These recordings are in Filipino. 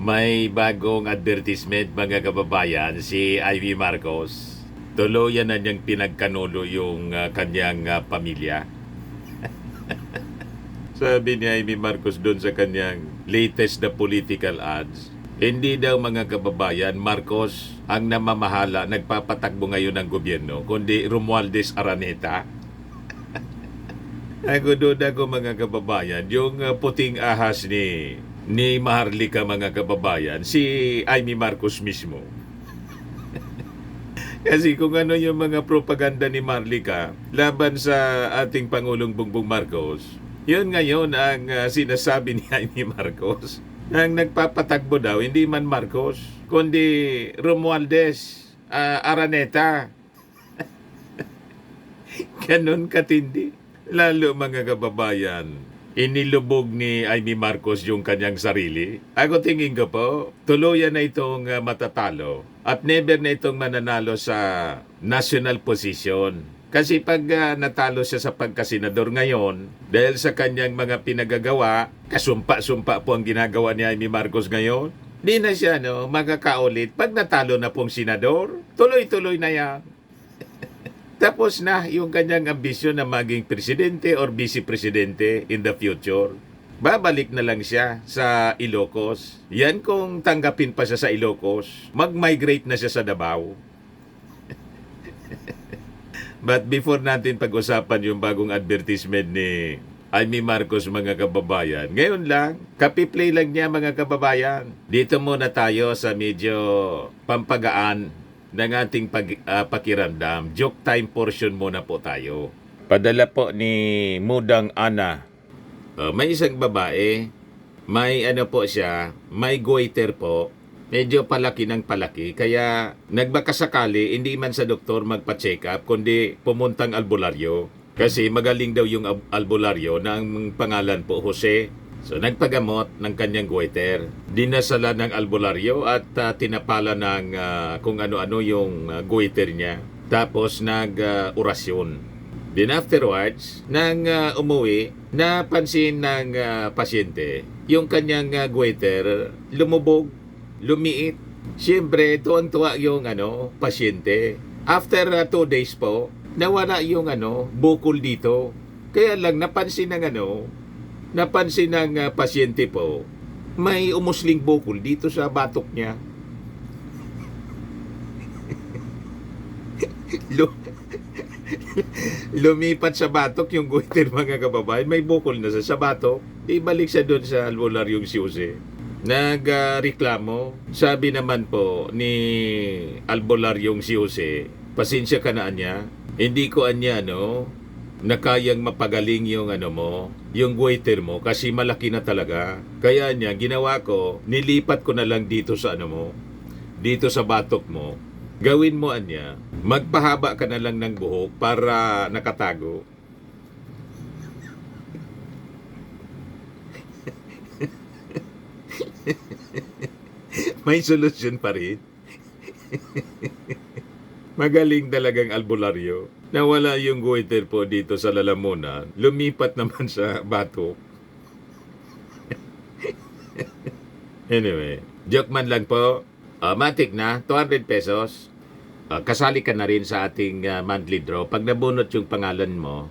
May bagong advertisement mga kababayan, si Ivy Marcos. Tuluyan na niyang pinagkanulo yung kanyang pamilya. Sabi ni Ivy Marcos doon sa kanyang latest na political ads, hindi daw mga kababayan, Marcos ang namamahala, nagpapatakbo ngayon ng gobyerno, kundi Romualdez Araneta. Ako doon ako mga kababayan, yung puting ahas ni Maharlika mga kababayan, si Amy Marcos mismo. Kasi kung ano yung mga propaganda ni Maharlika laban sa ating Pangulong Bongbong Marcos, yun ngayon ang sinasabi ni Amy Marcos. Ang nagpapatakbo daw, hindi man Marcos, kundi Romualdez Araneta. Ganon katindi. Lalo mga kababayan, inilubog ni Amy Marcos yung kanyang sarili. Ako tingin ko po, tuluyan na itong matatalo at never na itong mananalo sa national position. Kasi pag natalo siya sa pagkasenador ngayon, dahil sa kanyang mga pinagagawa, kasumpa-sumpa po ang ginagawa ni Amy Marcos ngayon, di na siya magkakaulit. Pag natalo na pong senador, tuloy-tuloy na yan. Tapos na yung kanyang ambisyon na maging presidente or vice-presidente in the future. Babalik na lang siya sa Ilocos. Yan kung tanggapin pa siya sa Ilocos. Mag-migrate na siya sa Davao. But before natin pag-usapan yung bagong advertisement ni Amy Marcos mga kababayan, ngayon lang, copy-play lang niya mga kababayan. Dito muna tayo sa medyo pampagaan ng ating pakiramdam. Joke time portion muna po tayo. Padala po ni Mudang Ana. May isang babae, may po siya, may goiter po, medyo palaki ng palaki, kaya nagbakasakali, hindi man sa doktor magpa-check up, kundi pumuntang albularyo. Kasi magaling daw yung albularyo na ang pangalan po Jose. So nagpagamot ng kanyang goiter, dinasala ng albularyo at tinapala ng kung ano-ano yung goiter niya. Tapos nag-orasyon. Then afterwards, nang umuwi, napansin ng pasyente yung kanyang goiter lumubog, lumiit. Siyempre, tuwan-tuwa yung pasyente. After 2 days po, nawala yung bukol dito. Kaya lang napansin ng pasyente po, may umusling bukol dito sa batok niya. Lumipat sa batok yung goiter mga kababayan, may bukol na sa batok. Ibalik siya doon sa albularyong si Jose. Nagreklamo, sabi naman po ni albularyong si Jose, pasensya ka na niya, hindi ko na kayang mapagaling yung yung goiter mo kasi malaki na talaga. Kaya niya, ginawa ko, nilipat ko na lang dito sa dito sa batok mo. Gawin mo magpahaba ka na lang ng buhok para nakatago. May solusyon pa rin. Magaling talagang albularyo. Nawala yung goiter po dito sa lalamunan. Lumipat naman sa batok. Anyway, joke man lang po. Matik na, 200 pesos. Kasali ka na rin sa ating monthly draw. Pag nabunot yung pangalan mo,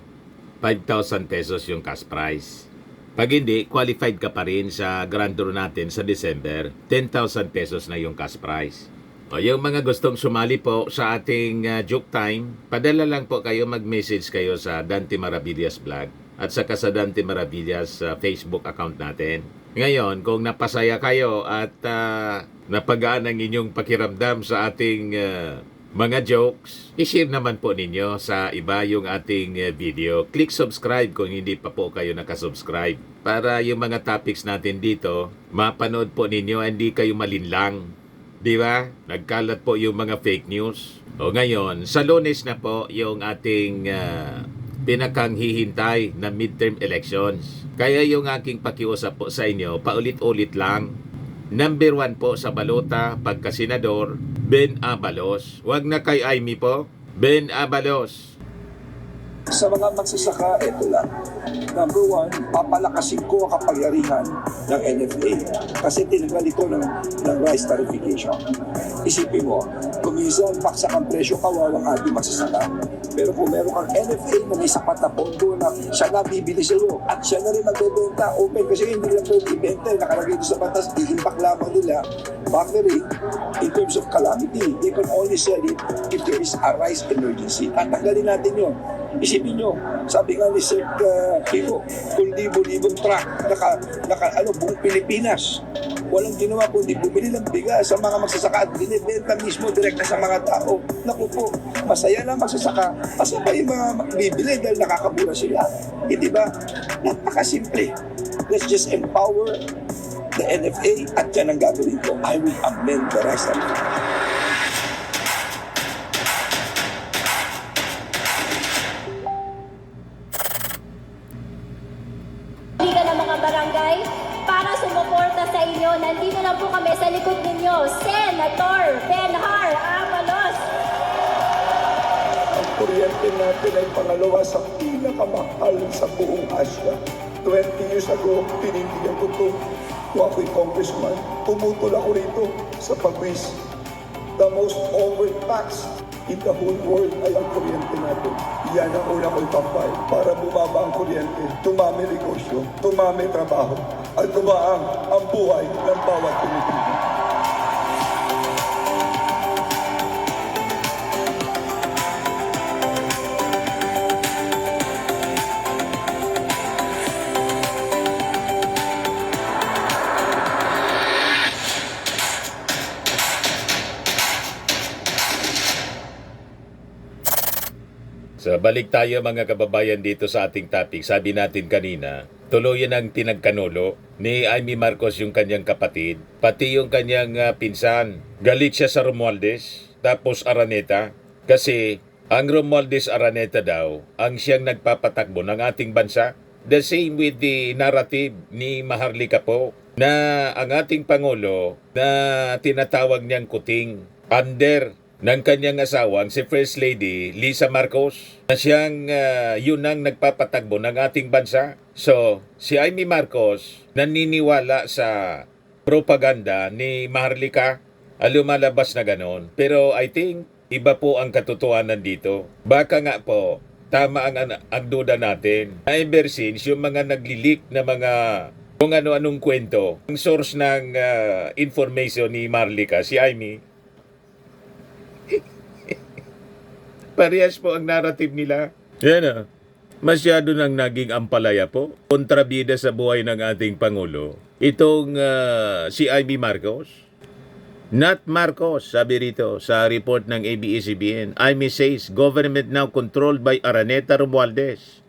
5,000 pesos yung cash prize. Pag hindi, qualified ka pa rin sa grand draw natin sa December. 10,000 pesos na yung cash prize. Yung mga gustong sumali po sa ating joke time, padala lang po kayo, mag-message kayo sa Dante Maravillas Vlog at saka sa Dante Maravillas Facebook account natin. Ngayon, kung napasaya kayo at napagaan ang inyong pakiramdam sa ating mga jokes, i-share naman po ninyo sa iba yung ating video. Click subscribe kung hindi pa po kayo nakasubscribe para yung mga topics natin dito, mapanood po ninyo, hindi kayo malinlang. Di ba? Nagkalat po yung mga fake news. O ngayon, sa Lunes na po yung ating pinakang hihintay na midterm elections. Kaya yung aking pakiusap po sa inyo, paulit-ulit lang. Number 1 po sa balota, pagkasenador, Ben Abalos. Huwag na kay Amy po, Ben Abalos. Sa mga magsasaka, ito lang. Number one, papalakasin ko ang kapangyarihan ng NFA kasi tinanggal ito ng rice tariffication. Isipin mo, kung minsan baksak ang presyo, kawawang ating magsasaka. Pero kung meron kang NFA na may sapat na pondo na siya na bibili sa iyo at siya na rin magbebenta, open kasi hindi lang pwede ibenta, nakalagay doon sa batas, i-impact lamang nila factory in terms of calamity. They can only sell it if there is a rice emergency. Tatanggalin natin yun. Isipin nyo, sabi nga ni Sir Kiko, kung libo-libong truck, buong Pilipinas, walang ginawa kundi bumili ng bigas sa mga magsasaka at binibenta mismo direkta sa mga tao. Naku po, masaya na magsasaka, masaya yung mga bibili dahil nakakabura sila. Hindi ba? Napakasimple. Let's just empower the NFA at yan ang gagawin ko. I will amend the rice tariffication. Liga ng mga barangay para sumuporta sa inyo. Nandito lang po kami sa likod ninyo, Senator Benhar Avalos. Ang kuryente natin ay pangalawa sa pinakamahal sa buong Asia. 20 years ago, pinindigan ko ito. Kung ako'y congressman, pumutol ako rito sa pagwis. The most overtaxed in the whole world ay ang kuryente natin. Yan ang una ko'y tampay para bumaba ang kuryente, tumami negosyo, tumami trabaho, at tumaang ang buhay ng bawat Pilipino. So balik tayo mga kababayan dito sa ating topic. Sabi natin kanina, tuluyan ang tinagkanulo ni Amy Marcos yung kanyang kapatid, pati yung kanyang pinsan. Galit siya sa Romualdez, tapos Araneta, kasi ang Romualdez Araneta daw ang siyang nagpapatakbo ng ating bansa. The same with the narrative ni Maharlika po, na ang ating Pangulo na tinatawag niyang kuting under ng kanyang asawang si First Lady Lisa Marcos, na siyang yun ang nagpapatakbo ng ating bansa. So, si Amy Marcos naniniwala sa propaganda ni Maharlika, lumalabas na ganon. Pero I think iba po ang katotohanan dito. Baka nga po, tama ang duda natin. Ever since yung mga naglilik na mga kung ano-anong kwento, ang source ng information ni Maharlika, si Amy, parehas po ang narrative nila. Yan masyado nang naging ampalaya po. Kontrabida sa buhay ng ating Pangulo. Itong si Amy Marcos. Not Marcos, sabi rito sa report ng ABS-CBN. Amy says, government now controlled by Araneta Romualdez.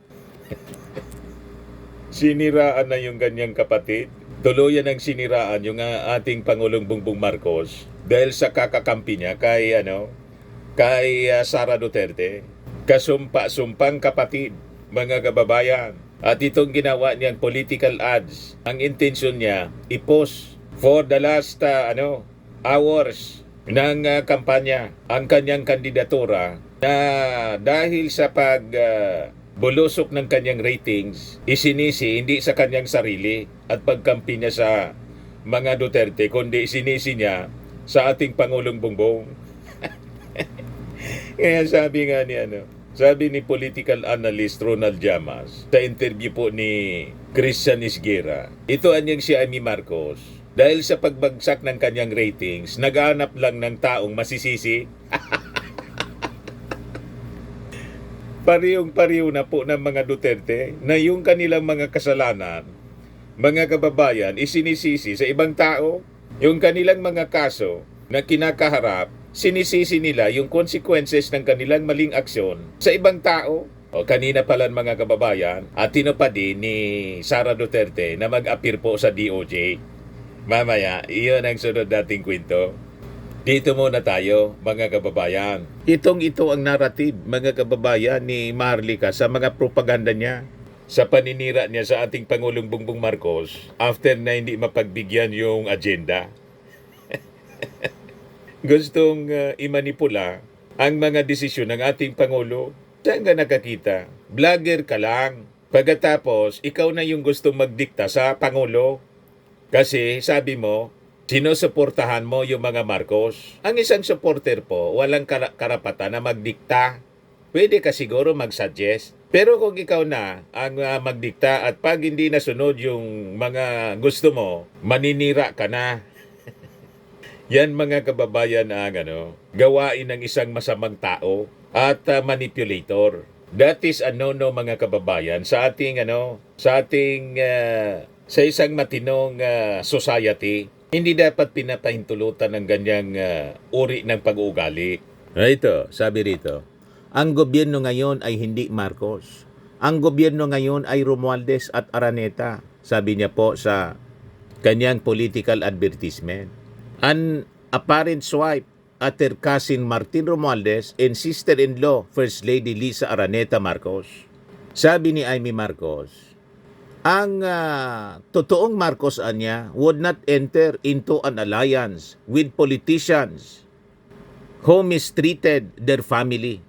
Siniraan na yung ganyang kapatid. Tuluyan ang siniraan yung ating Pangulong Bongbong Marcos dahil sa kakakampi niya kay Sara Duterte. Kasumpa-sumpang kapatid, mga kababayan. At itong ginawa niyang political ads, ang intensyon niya, i-post for the last hours ng kampanya ang kanyang kandidatura na dahil sa bulusok ng kanyang ratings, isinisi hindi sa kanyang sarili at pagkampi niya sa mga Duterte, kundi isinisi niya sa ating Pangulong Bongbong. Kaya sabi ni political analyst Ronald Llamas sa interview po ni Christian Isguera, ito anyang si Amy Marcos, dahil sa pagbagsak ng kanyang ratings, naghahanap lang ng taong masisisi. Parehong-pareho na po ng mga Duterte na yung kanilang mga kasalanan, mga kababayan, isinisisi sa ibang tao. Yung kanilang mga kaso na kinakaharap, sinisisi nila yung consequences ng kanilang maling aksyon sa ibang tao. O kanina pala mga kababayan, at tinupad din ni Sara Duterte na mag-appear po sa DOJ. Mamaya, iyon ang sunod nating kwento. Dito muna tayo, mga kababayan. Ito ang narrative, mga kababayan, ni Maharlika sa mga propaganda niya. Sa paninira niya sa ating Pangulong Bongbong Marcos after na hindi mapagbigyan yung agenda. Gustong imanipula ang mga desisyon ng ating Pangulo Saan ka nakakita? Vlogger ka lang. Pagkatapos, ikaw na yung gusto magdikta sa Pangulo. Kasi sabi mo, sinusuportahan mo yung mga Marcos. Ang isang supporter po, walang karapatan na magdikta. Pwede ka siguro mag-suggest. Pero kung ikaw na ang magdikta at pag hindi nasunod yung mga gusto mo, maninira ka na. Yan mga kababayan ang gawain ng isang masamang tao at manipulator. That is no mga kababayan sa ating sa isang matinong society. Hindi dapat pinapahintulutan ng ganyang uri ng pag-uugali. Ito, sabi rito, ang gobyerno ngayon ay hindi Marcos. Ang gobyerno ngayon ay Romualdez at Araneta, sabi niya po sa kanyang political advertisement. An apparent swipe at her cousin Martin Romualdez and sister-in-law First Lady Lisa Araneta Marcos. Sabi ni Amy Marcos, ang totoong Marcos anya would not enter into an alliance with politicians who mistreated their family,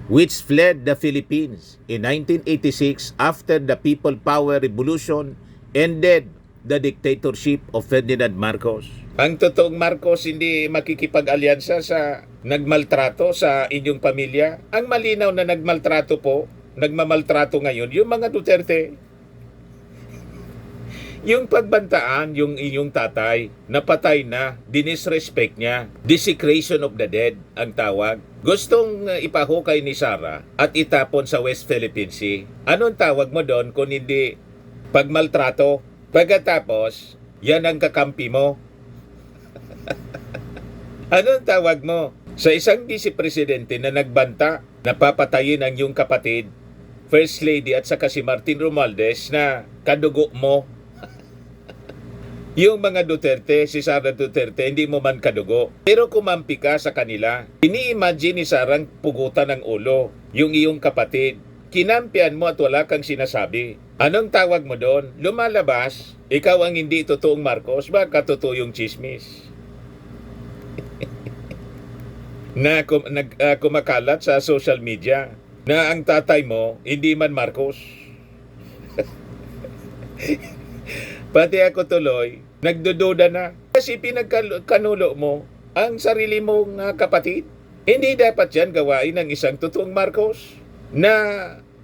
which fled the Philippines in 1986 after the People Power Revolution ended the dictatorship of Ferdinand Marcos. Ang totoong Marcos hindi makikipag-alyansa sa nagmaltrato sa inyong pamilya. Ang malinaw na nagmamaltrato ngayon, yung mga Duterte. Yung pagbantaan, yung inyong tatay, napatay na, dinisrespect niya, desecration of the dead ang tawag. Gustong ipahukay ni Sara at itapon sa West Philippine Sea. Anong tawag mo doon kung hindi pagmaltrato? Pagkatapos, yan ang kakampi mo. Anong tawag mo sa isang vice-presidente na nagbanta na papatayin ang iyong kapatid, First Lady at saka si Martin Romualdez na kadugo mo? Yung mga Duterte, si Sara Duterte, hindi mo man kadugo. Pero kumampi ka sa kanila. Ini-imagine ni Sarang pugutan ng ulo yung iyong kapatid. Kinampian mo at wala kang sinasabi. Anong tawag mo doon? Lumalabas, ikaw ang hindi totoong Marcos, baka totoo yung chismis. na kumakalat sa social media na ang tatay mo hindi man Marcos. Pati ako tuloy, nagdududa na. Kasi pinagkanulo mo ang sarili mong kapatid. Hindi dapat yan gawain ng isang totoong Marcos na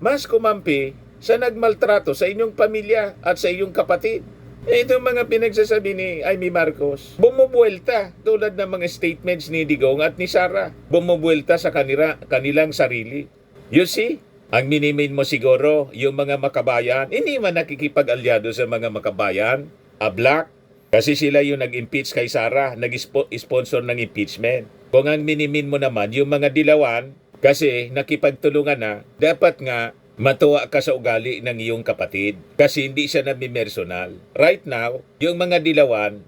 mas kumampi sa nagmaltrato sa inyong pamilya at sa inyong kapatid. Itong mga pinagsasabi ni Amy Marcos, bumubuelta tulad ng mga statements ni Digong at ni Sara. Bumubuelta sa kanilang sarili. You see? Ang minimin mo siguro, yung mga makabayan, hindi man nakikipag-alyado sa mga makabayan, black, kasi sila yung nag-impeach kay Sara, nag-sponsor ng impeachment. Kung ang minimin mo naman, yung mga dilawan, kasi nakipagtulungan na, dapat nga matuwa ka sa ugali ng iyong kapatid, kasi hindi siya namimersonal. Right now, yung mga dilawan,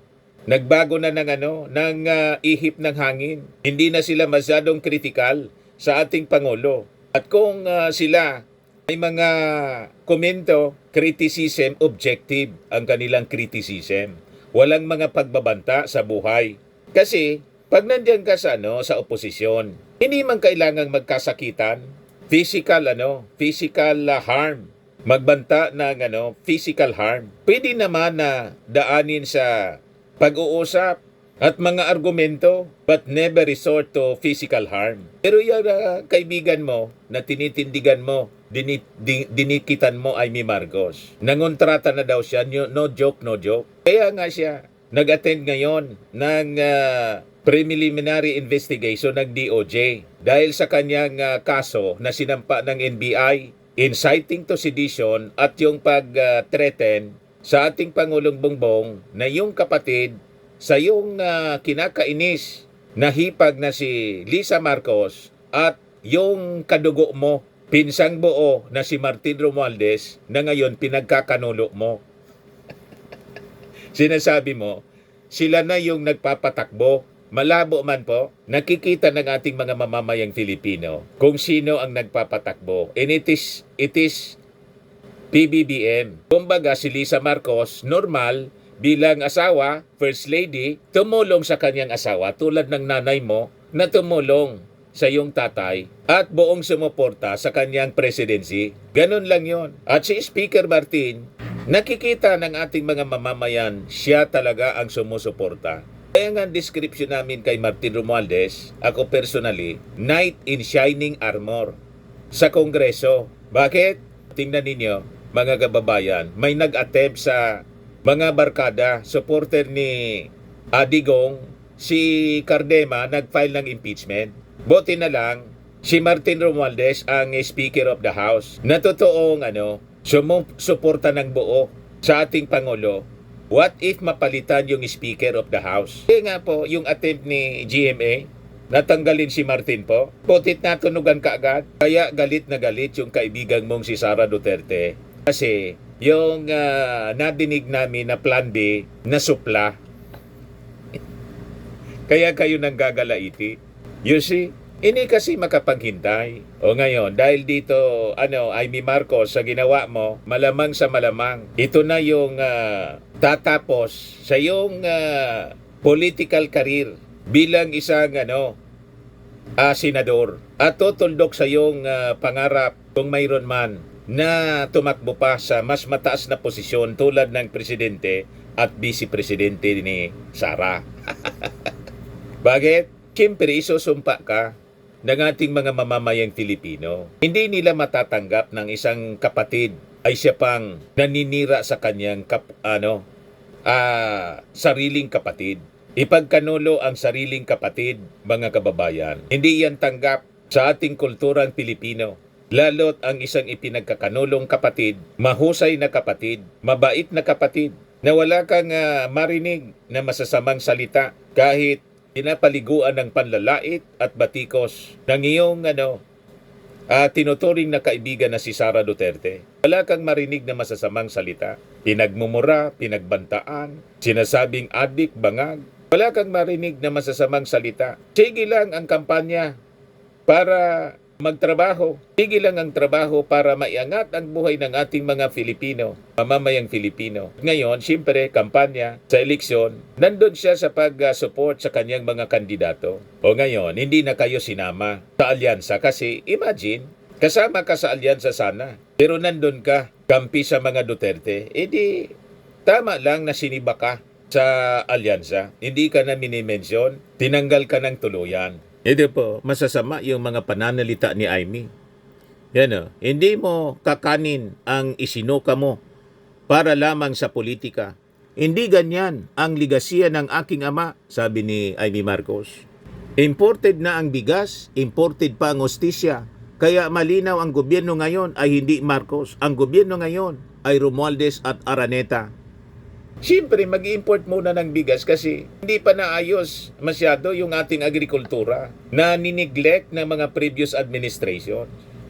nagbago na ng ihip ng hangin. Hindi na sila masyadong kritikal sa ating Pangulo. At kung sila may mga komento, criticism, objective ang kanilang criticism. Walang mga pagbabanta sa buhay. Kasi pag nandiyan ka sa oposisyon, hindi man kailangang magkasakitan, physical harm. Magbanta ng physical harm. Pwede naman na daanin sa pag-uusap at mga argumento, but never resort to physical harm. Pero yung kaibigan mo na tinitindigan mo, dinikitan mo ay Amy Marcos. Nangontrata na daw siya, no joke. Kaya nga siya nag-attend ngayon ng preliminary investigation ng DOJ dahil sa kanyang kaso na sinampa ng NBI, inciting to sedition at yung pag-threaten sa ating Pangulong Bongbong na yung kapatid sa yung kinakainis na hipag na si Lisa Marcos at yung kadugo mo, pinsang buo na si Martin Romualdez na ngayon pinagkakanulo mo. Sinasabi mo, sila na yung nagpapatakbo. Malabo man po, nakikita ng ating mga mamamayang Filipino kung sino ang nagpapatakbo. And it is PBBM. Kumbaga si Lisa Marcos, normal, bilang asawa, First Lady, tumulong sa kanyang asawa tulad ng nanay mo na tumulong sa iyong tatay at buong sumuporta sa kanyang presidency. Ganun lang yon. At si Speaker Martin, nakikita ng ating mga mamamayan, siya talaga ang sumusuporta. Kaya nga ang description namin kay Martin Romualdez, ako personally, knight in shining armor sa Kongreso. Bakit? Tingnan ninyo, mga kababayan, may nag-attempt sa mga barkada, supporter ni Digong, si Cardema, nag-file ng impeachment. Buti na lang, si Martin Romualdez ang Speaker of the House na totoong sumusuporta ng buo sa ating Pangulo. What if mapalitan yung Speaker of the House? Kaya nga po, yung attempt ni GMA, natanggalin si Martin po, putit natunugan ka agad. Kaya galit na galit yung kaibigan mong si Sara Duterte. Kasi yung nadinig namin na plan B na supla. Kaya kayo nang gagalaiti. You see? Ini kasi makapaghintay. O ngayon, dahil dito, Amy Marcos, sa ginawa mo, malamang sa malamang, ito na yung tatapos sa iyong political career bilang isang senador. At tutuldok sa iyong pangarap kung mayroon man na tumakbo pa sa mas mataas na posisyon tulad ng presidente at vice-presidente ni Sara. Bakit? Siyempre, isusumpa ka ng ating mga mamamayang Filipino. Hindi nila matatanggap ng isang kapatid ay siya pang naninira sa kanyang sariling kapatid. Ipagkanulo ang sariling kapatid, mga kababayan. Hindi yan tanggap sa ating kulturang Pilipino. Lalo't ang isang ipinagkakanulong kapatid, mahusay na kapatid, mabait na kapatid, na wala kang marinig na masasamang salita kahit pinapaliguan ng panlalait at batikos ng iyong tinuturing na kaibigan na si Sara Duterte. Wala kang marinig na masasamang salita. Pinagmumura, pinagbantaan, sinasabing adik, bangag. Wala kang marinig na masasamang salita. Sige lang ang kampanya para magtrabaho. Sige lang ang trabaho para maiangat ang buhay ng ating mga Filipino, mamamayang Filipino. Ngayon, siyempre, kampanya sa eleksyon, nandun siya sa pag-support sa kanyang mga kandidato. O ngayon, hindi na kayo sinama sa alyansa kasi imagine, kasama ka sa alyansa sana, pero nandun ka, kampi sa mga Duterte, edi tama lang na siniba ka sa alyansa. Hindi ka na minimensyon, tinanggal ka ng tuluyan. Ito po, masasama yung mga pananalita ni Amy. Hindi mo kakanin ang isinuka mo para lamang sa politika. Hindi ganyan ang ligasiya ng aking ama, sabi ni Amy Marcos. Imported na ang bigas, imported pa ang hostisya. Kaya malinaw ang gobyerno ngayon ay hindi Marcos. Ang gobyerno ngayon ay Romualdez at Araneta. Siyempre, mag-import muna ng bigas kasi hindi pa naayos masyado yung ating agrikultura na nineglect ng mga previous administration.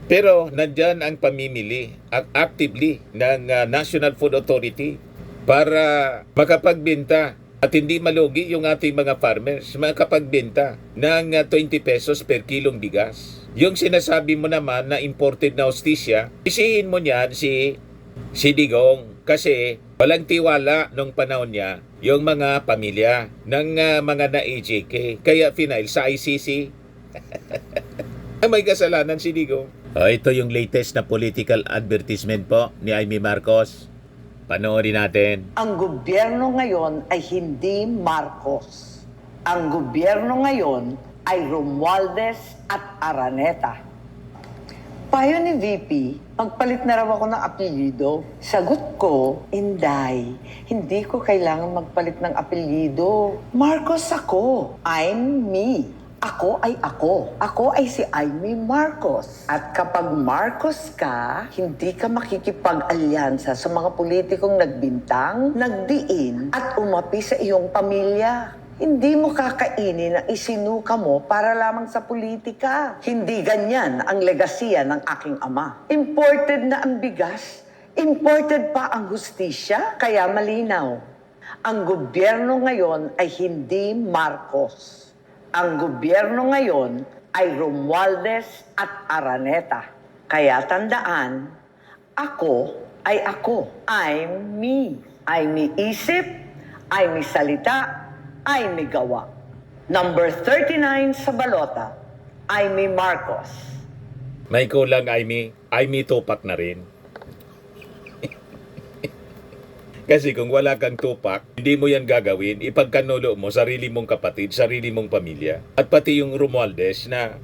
Pero nandyan ang pamimili actively ng National Food Authority para makapagbenta at hindi malugi yung ating mga farmers, makapagbenta ng 20 pesos per kilong bigas. Yung sinasabi mo naman na imported na hostisya, isihin mo niyan si Digong kasi walang tiwala nung panahon niya yung mga pamilya ng mga na-AJK. Kaya final sa ICC, may kasalanan si Digong. Ito yung latest na political advertisement po ni Amy Marcos. Panoorin natin. Ang gobyerno ngayon ay hindi Marcos. Ang gobyerno ngayon ay Romualdez at Araneta. Payo ni VP, magpalit na raw ako ng apelyido. Sagot ko, Inday, hindi ko kailangan magpalit ng apelyido. Marcos ako. I'm me. Ako ay ako. Ako ay si Amy Marcos. At kapag Marcos ka, hindi ka makikipag-alyansa sa mga politikong nagbintang, nagdiin, at umapi sa iyong pamilya. Hindi mo kakainin ang isinuka mo para lamang sa politika. Hindi ganyan ang legasiya ng aking ama. Imported na ang bigas, imported pa ang hustisya, kaya malinaw. Ang gobyerno ngayon ay hindi Marcos. Ang gobyerno ngayon ay Romualdez at Araneta. Kaya tandaan, ako ay ako. I'm me. Ay may isip, ay may salita, ay may gawa. Number 39 sa balota, Amy Marcos. May kulang, Amy tupak na rin. Kasi kung wala kang tupak, hindi mo yan gagawin, ipagkanulo mo sarili mong kapatid, sarili mong pamilya. At pati yung Romualdez na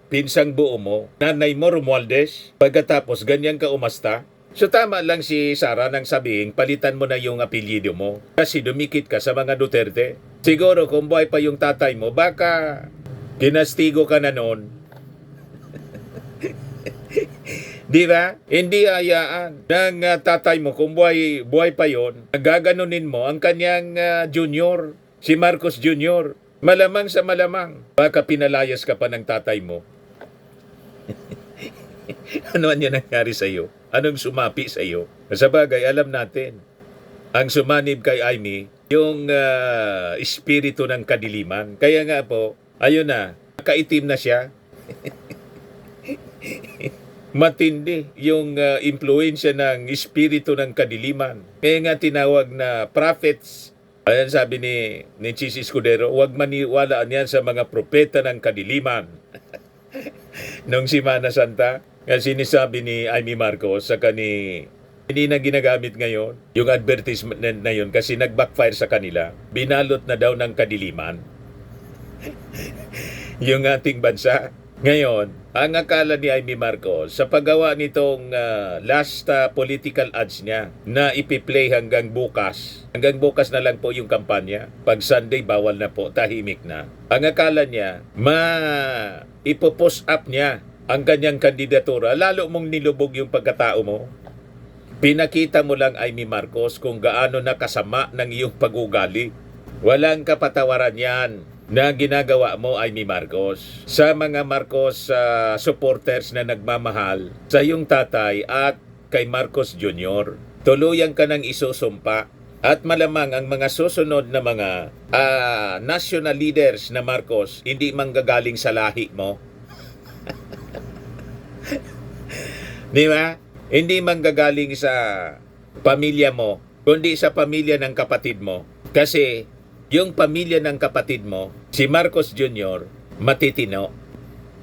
pinsang buo mo, nanay mo Romualdez, pagkatapos ganyan ka umasta. So tama lang si Sara nang sabihin, palitan mo na yung apelyido mo. Kasi dumikit ka sa mga Duterte. Siguro kung buhay pa yung tatay mo, baka kinastigo ka na noon. Di ba? Hindi hayaan ng tatay mo kung buhay pa yon, gaganunin mo ang kanyang junior, si Marcos Jr. Malamang sa malamang, baka pinalayas ka pa ng tatay mo. Ano ang nangyari sa iyo? Anong sumapi sa iyo? Sa bagay, alam natin, ang sumanib kay Amy, yung espiritu ng kadiliman. Kaya nga po, ayun na, kaitim na siya. Matindi yung impluensya ng espiritu ng kadiliman. Kaya nga tinawag na prophets. Ayan sabi ni Chis Escudero, huwag maniwalaan yan sa mga propeta ng kadiliman. Nung Semana Santa, sinisabi ni Amy Marcos sa hindi na ginagamit ngayon yung advertisement na yun kasi nag-backfire sa kanila. Binalot na daw ng kadiliman yung ating bansa. Ngayon, ang akala ni Amy Marcos sa paggawa nitong last political ads niya na ipi-play hanggang bukas na lang po yung kampanya. Pag Sunday, bawal na po, tahimik na. Ang akala niya, ipopost up niya ang kanyang kandidatura, lalo mong nilubog yung pagkatao mo. Pinakita mo lang, Amy Marcos, kung gaano nakasama ng iyong pag-ugali. Walang kapatawaran yan na ginagawa mo, Amy Marcos, sa mga Marcos supporters na nagmamahal sa iyong tatay at kay Marcos Jr. Tuluyan ka ng isusumpa at malamang ang mga susunod na mga national leaders na Marcos hindi manggagaling sa lahi mo. Di ba? Hindi manggagaling sa pamilya mo, kundi sa pamilya ng kapatid mo. Kasi yung pamilya ng kapatid mo, si Marcos Jr., matitino.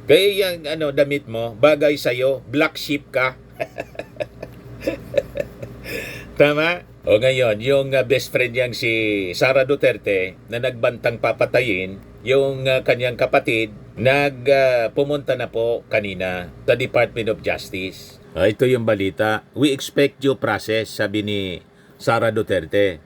Kaya yung damit mo, bagay sa'yo, black sheep ka. Tama? O ngayon, yung best friend niyang si Sara Duterte na nagbantang papatayin, yung kanyang kapatid, pumunta na po kanina sa Department of Justice. Ito yung balita. We expect due process, sabi ni Sara Duterte.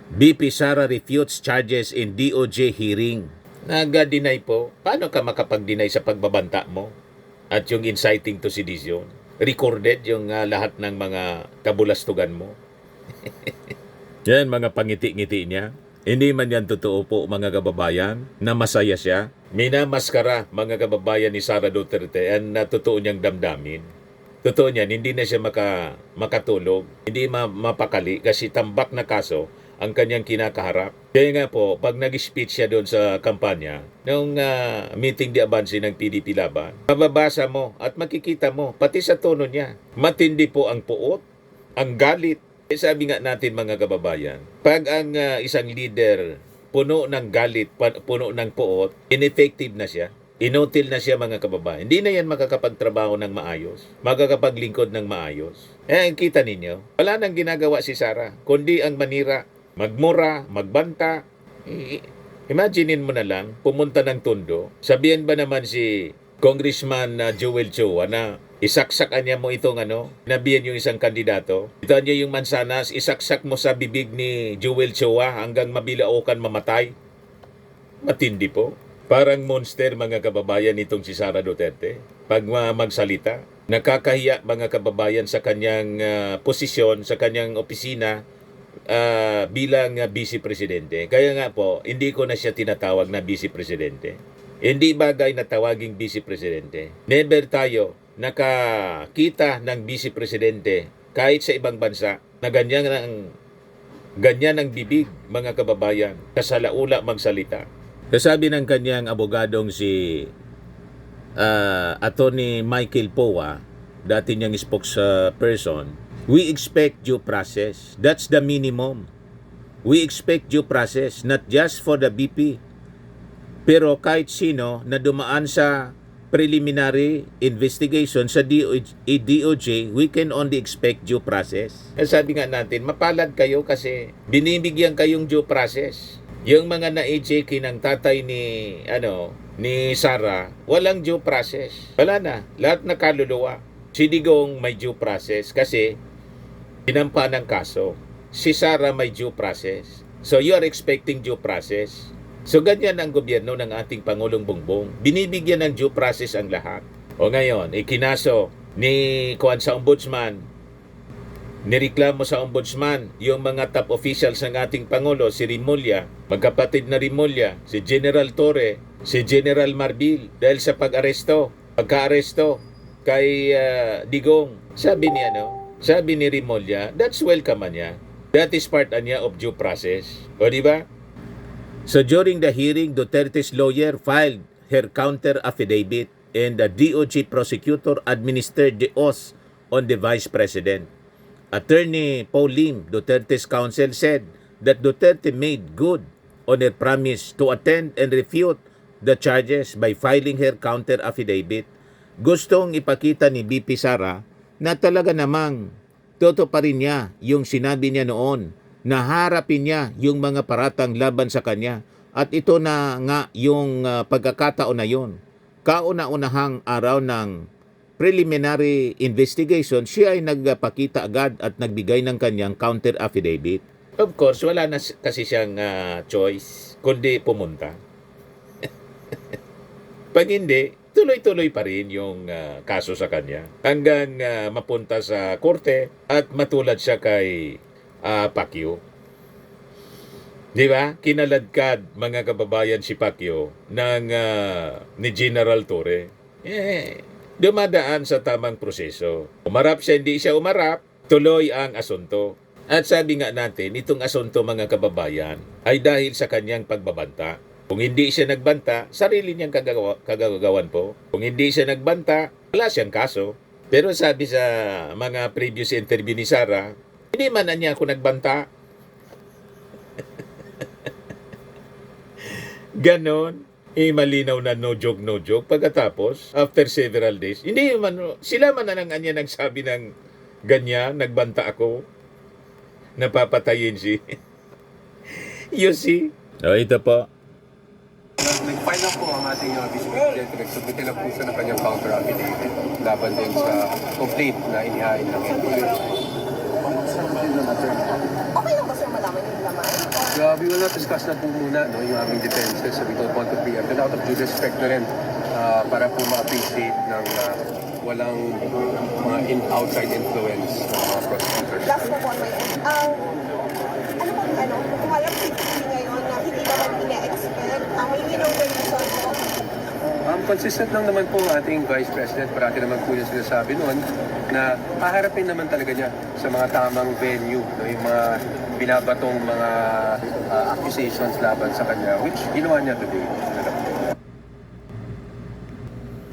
BP Sara refutes charges in DOJ hearing. Nag-deny po. Paano ka makapag-deny sa pagbabanta mo? At yung inciting to sedition? Recorded yung lahat ng mga kabulastugan mo? Yan, mga pangiti-ngiti niya. Hindi man yan totoo po, mga kababayan, na masaya siya. Minamaskara, mga kababayan ni Sara Duterte, ang totoo niyang damdamin. Totoo niyan, hindi na siya makatulog, hindi mapakali kasi tambak na kaso ang kanyang kinakaharap. Kaya nga po, pag nag-speech siya doon sa kampanya, nung meeting di abansi ng PDP Laban, mababasa mo at makikita mo, pati sa tono niya, matindi po ang puot, ang galit. Sabi nga natin, mga kababayan, pag ang isang leader puno ng galit, puno ng puot, ineffective na siya. Inutil na siya, mga kababayan. Hindi na yan makakapagtrabaho ng maayos, makakapaglingkod ng maayos. Kita ninyo, wala nang ginagawa si Sara, kundi ang manira, magmura, magbanta. Imaginein mo na lang, pumunta ng Tondo, sabihan ba naman si Congressman Joel Chua na isaksakan niya mo itong nabihan yung isang kandidato. Ito niya yung mansanas, isaksak mo sa bibig ni Joel Chua hanggang mabilaukan mamatay. Matindi po. Parang monster, mga kababayan, itong si Sara Duterte. Pag magsalita, nakakahiya, mga kababayan, sa kanyang posisyon, sa kanyang opisina bilang Vice Presidente. Kaya nga po, hindi ko na siya tinatawag na Vice Presidente. Hindi bagay na tawaging Vice Presidente. Never tayo nakakita ng Vice Presidente kahit sa ibang bansa na ganyan ang bibig, mga kababayan, kasalaula magsalita. Kasabi ng kanyang abogadong si Attorney Michael Poa, dati niyang spokesperson, we expect due process. That's the minimum. We expect due process, not just for the BP, Pero kahit sino na dumaan sa preliminary investigation sa DOJ, we can only expect due process. Sabi nga natin, mapalad kayo kasi binibigyan kayong due process. Yung mga na-AJK ng tatay ni Sara, walang due process. Wala na, lahat nakaluluwa. Si Digong may due process kasi pinampa ng kaso. Si Sara may due process. So you are expecting due process. So ganyan ang gobyerno ng ating Pangulong Bongbong. Binibigyan ng due process ang lahat. O ngayon, ikinaso ni Kuan sa Ombudsman, nireklamo sa Ombudsman yung mga top officials ng ating Pangulo, si Rimulya, magkapatid na Rimulya, si General Torre, si General Marbil, dahil sa pagka-aresto kay Digong. Sabi ni Rimulya, that's welcome niya. That is part niya of due process. O di ba? So during the hearing, Duterte's lawyer filed her counter affidavit and the DOJ prosecutor administered the oath on the Vice President. Attorney Paul Lim, Duterte's counsel, said that Duterte made good on her promise to attend and refute the charges by filing her counter affidavit. Gustong ipakita ni BP Sara na talaga namang totoo pa rin niya yung sinabi niya noon, na harapin niya yung mga paratang laban sa kanya. At ito na nga yung pagkakataon na yun. Kauna-unahang araw ng preliminary investigation, siya ay nagpakita agad at nagbigay ng kanyang counter affidavit. Of course, wala na kasi siyang choice kundi pumunta. Pag hindi, tuloy-tuloy pa rin yung kaso sa kanya hanggang mapunta sa korte at matulad siya kay Pacquiao. Di ba? Kinaladkad mga kababayan si Pacquiao ni General Torre. Dumadaan sa tamang proseso. Umarap siya, hindi siya umarap, tuloy ang asunto. At sabi nga natin, itong asunto mga kababayan ay dahil sa kanyang pagbabanta. Kung hindi siya nagbanta, sarili niyang kagagawan po. Kung hindi siya nagbanta, wala siyang kaso. Pero sabi sa mga previous interview ni Sara, hindi man niya ako nagbanta. Ganon. Malinaw na no joke. Pagkatapos, after several days, hindi man, sila man na niya nagsabi ng ganyan, nagbanta ako. Napapatayin si. You see? Ito po. Nag-file na po ang ating Vice President. Nagsubmit na po siya ng kanyang counter affidavit laban din sa complaint na inihain ng NBI. Okay lang ba sir malaman yung laman? We will not discuss na po muna yung aming defenses, so we don't want to preempt. And out of due respect na rin para po ma-appreciate ng walang mga outside influence ng mga prosecutors. Last na po, kung alam si Vicky ngayon na hindi naman ina-expect, may minong reason po. Consistent lang naman po ang ating Vice President. Parati naman po yung sinasabi noon na haharapin naman talaga niya sa mga tamang venue, yung mga binabatong mga accusations laban sa kanya, which ginawa niya today.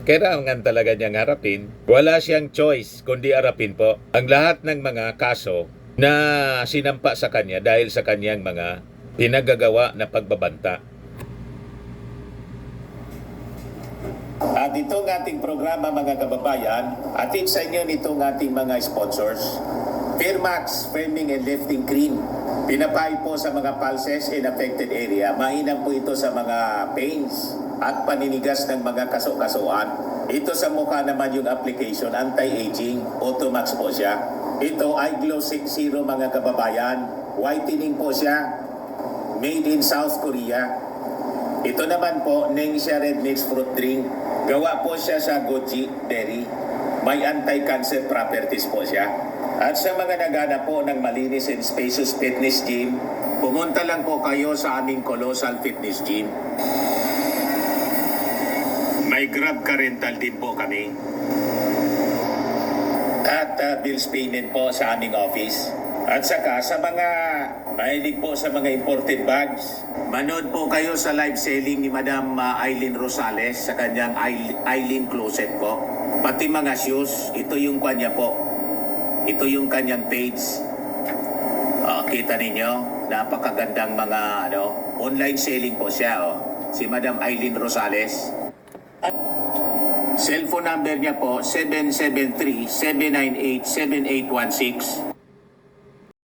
Kailangan talaga niyang harapin. Wala siyang choice kundi harapin po ang lahat ng mga kaso na sinampa sa kanya dahil sa kanyang mga pinagagawa na pagbabanta. At itong ating programa mga kababayan, atid sa inyo nitong ating mga sponsors. Firmax Firming and Lifting Cream. Pinapay po sa mga pulses in affected area. Mainam po ito sa mga pains at paninigas ng mga kaso-kasuan. Ito sa mukha naman yung application, anti-aging, Automax po siya. Ito ay Glow 60 mga kababayan. Whitening po siya. Made in South Korea. Ito naman po, Nengxia Red Mix Fruit Drink. Gawa po siya sa goji berry. May anti-cancer properties po siya. At sa mga naghanap po ng malinis and spacious fitness gym, pumunta lang po kayo sa aming Colossal Fitness Gym. May Grab car rental din po kami. At bills payment po sa aming office. At saka sa mga mahilig po sa mga imported bags, manood po kayo sa live selling ni Madam Aileen Rosales sa kanyang Aileen Closet po. Pati mga shoes, ito yung kanya po. Ito yung kanyang page. Kita ninyo, napakagandang mga online selling po siya. si Madam Eileen Rosales. Cellphone number niya po 773-798-7816.